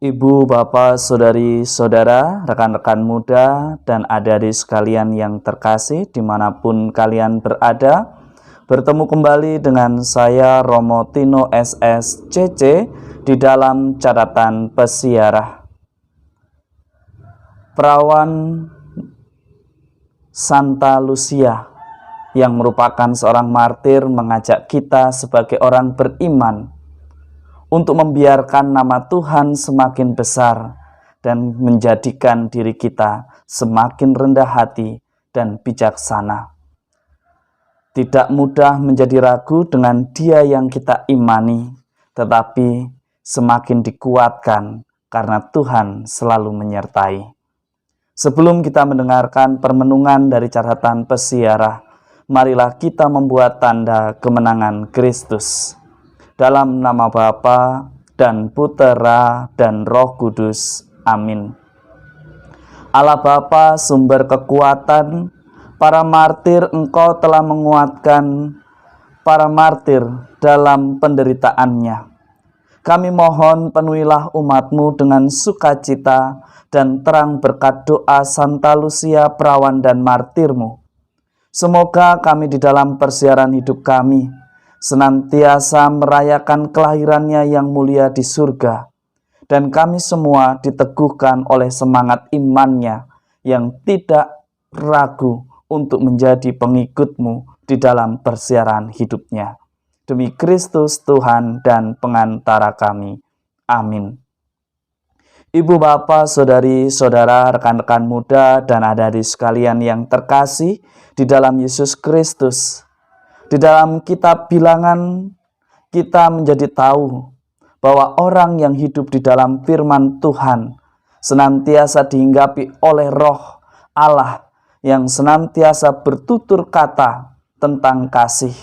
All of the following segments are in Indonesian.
Ibu, bapak, saudari-saudara, rekan-rekan muda, dan adik-adik sekalian yang terkasih dimanapun kalian berada, bertemu kembali dengan saya Romo Tino SSCC di dalam catatan pesiarah. Perawan Santa Lucia yang merupakan seorang martir mengajak kita sebagai orang beriman untuk membiarkan nama Tuhan semakin besar dan menjadikan diri kita semakin rendah hati dan bijaksana. Tidak mudah menjadi ragu dengan Dia yang kita imani, tetapi semakin dikuatkan karena Tuhan selalu menyertai. Sebelum kita mendengarkan permenungan dari catatan pesiarah, marilah kita membuat tanda kemenangan Kristus. Dalam nama Bapa dan Putera dan Roh Kudus. Amin. Allah Bapa, sumber kekuatan, para martir Engkau telah menguatkan para martir dalam penderitaannya. Kami mohon penuhilah umat-Mu dengan sukacita dan terang berkat doa Santa Lucia, perawan dan martir-Mu. Semoga kami di dalam persiaran hidup kami senantiasa merayakan kelahirannya yang mulia di surga, dan kami semua diteguhkan oleh semangat imannya yang tidak ragu untuk menjadi pengikut-Mu di dalam persiaran hidupnya. Demi Kristus Tuhan dan pengantara kami. Amin. Ibu, bapak, saudari-saudara, rekan-rekan muda, dan adik-adik sekalian yang terkasih di dalam Yesus Kristus, di dalam kitab Bilangan, kita menjadi tahu bahwa orang yang hidup di dalam firman Tuhan senantiasa dihinggapi oleh Roh Allah yang senantiasa bertutur kata tentang kasih,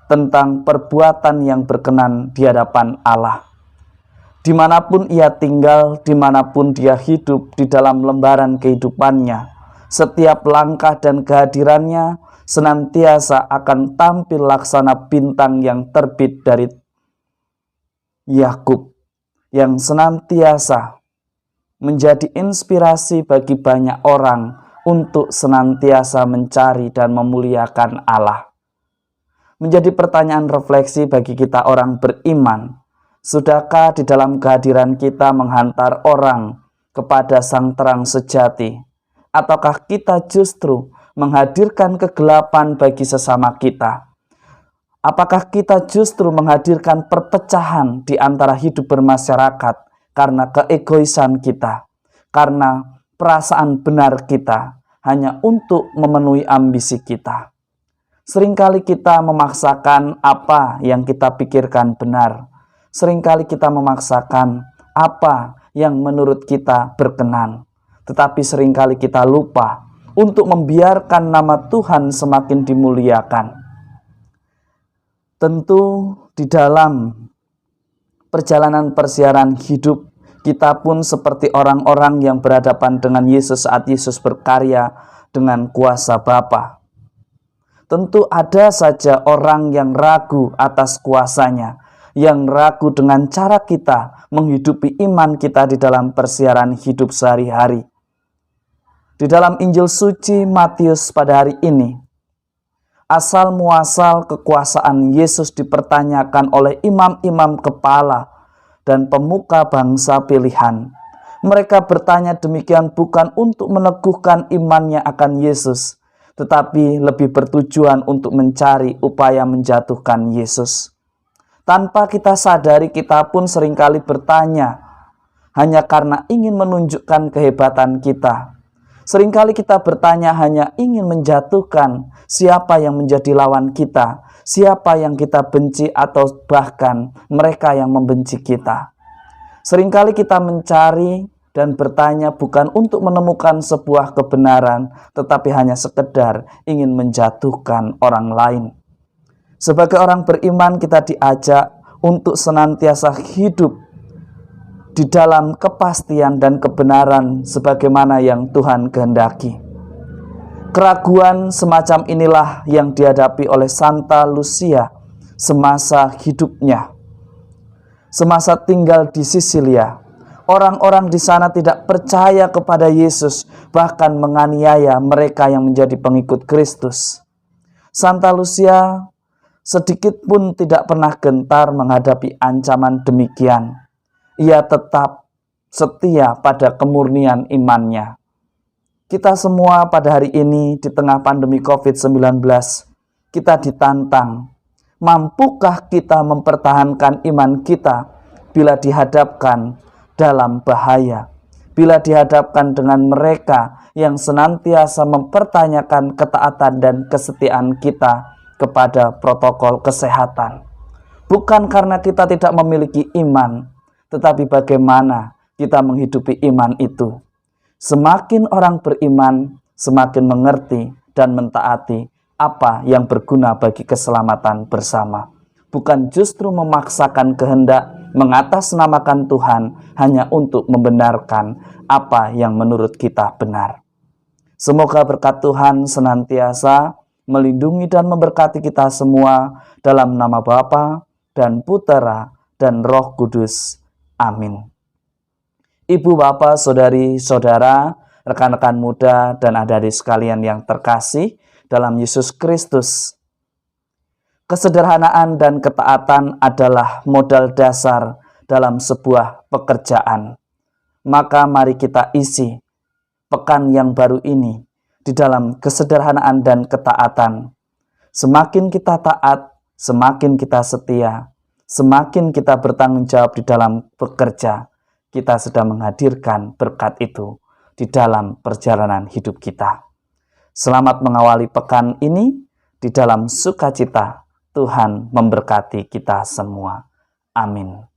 tentang perbuatan yang berkenan di hadapan Allah. Dimanapun ia tinggal, dimanapun dia hidup di dalam lembaran kehidupannya, setiap langkah dan kehadirannya senantiasa akan tampil laksana bintang yang terbit dari Yakub, yang senantiasa menjadi inspirasi bagi banyak orang untuk senantiasa mencari dan memuliakan Allah. Menjadi pertanyaan refleksi bagi kita orang beriman, sudahkah di dalam kehadiran kita menghantar orang kepada sang terang sejati, ataukah kita justru menghadirkan kegelapan bagi sesama kita? Apakah kita justru menghadirkan perpecahan di antara hidup bermasyarakat karena keegoisan kita, karena perasaan benar kita hanya untuk memenuhi ambisi kita? Seringkali kita memaksakan apa yang kita pikirkan benar. Seringkali kita memaksakan apa yang menurut kita berkenan. Tetapi seringkali kita lupa untuk membiarkan nama Tuhan semakin dimuliakan. Tentu di dalam perjalanan persiaran hidup, kita pun seperti orang-orang yang berhadapan dengan Yesus saat Yesus berkarya dengan kuasa Bapa. Tentu ada saja orang yang ragu atas kuasanya, yang ragu dengan cara kita menghidupi iman kita di dalam persiaran hidup sehari-hari. Di dalam Injil suci Matius pada hari ini, asal muasal kekuasaan Yesus dipertanyakan oleh imam-imam kepala dan pemuka bangsa pilihan. Mereka bertanya demikian bukan untuk meneguhkan imannya akan Yesus, tetapi lebih bertujuan untuk mencari upaya menjatuhkan Yesus. Tanpa kita sadari, kita pun seringkali bertanya hanya karena ingin menunjukkan kehebatan kita. Seringkali kita bertanya hanya ingin menjatuhkan siapa yang menjadi lawan kita, siapa yang kita benci atau bahkan mereka yang membenci kita. Seringkali kita mencari dan bertanya bukan untuk menemukan sebuah kebenaran, tetapi hanya sekedar ingin menjatuhkan orang lain. Sebagai orang beriman, kita diajak untuk senantiasa hidup di dalam kepastian dan kebenaran sebagaimana yang Tuhan kehendaki. Keraguan semacam inilah yang dihadapi oleh Santa Lucia semasa hidupnya. Semasa tinggal di Sisilia, Orang-orang di sana tidak percaya kepada Yesus, bahkan menganiaya mereka yang menjadi pengikut Kristus. Santa Lucia sedikit pun tidak pernah gentar menghadapi ancaman demikian. Ia tetap setia pada kemurnian imannya. Kita semua pada hari ini di tengah pandemi COVID-19, kita ditantang. Mampukah kita mempertahankan iman kita bila dihadapkan dalam bahaya? Bila dihadapkan dengan mereka yang senantiasa mempertanyakan ketaatan dan kesetiaan kita kepada protokol kesehatan. Bukan karena kita tidak memiliki iman, tetapi bagaimana kita menghidupi iman itu. Semakin orang beriman, semakin mengerti dan mentaati apa yang berguna bagi keselamatan bersama. Bukan justru memaksakan kehendak mengatasnamakan Tuhan hanya untuk membenarkan apa yang menurut kita benar. Semoga berkat Tuhan senantiasa melindungi dan memberkati kita semua dalam nama Bapa dan Putera dan Roh Kudus. Amin. Ibu, bapak, saudari, saudara, rekan-rekan muda, dan adik-adik sekalian yang terkasih dalam Yesus Kristus. Kesederhanaan dan ketaatan adalah modal dasar dalam sebuah pekerjaan. Maka mari kita isi pekan yang baru ini di dalam kesederhanaan dan ketaatan. Semakin kita taat, semakin kita setia, semakin kita bertanggung jawab di dalam bekerja, kita sedang menghadirkan berkat itu di dalam perjalanan hidup kita. Selamat mengawali pekan ini di dalam sukacita. Tuhan memberkati kita semua. Amin.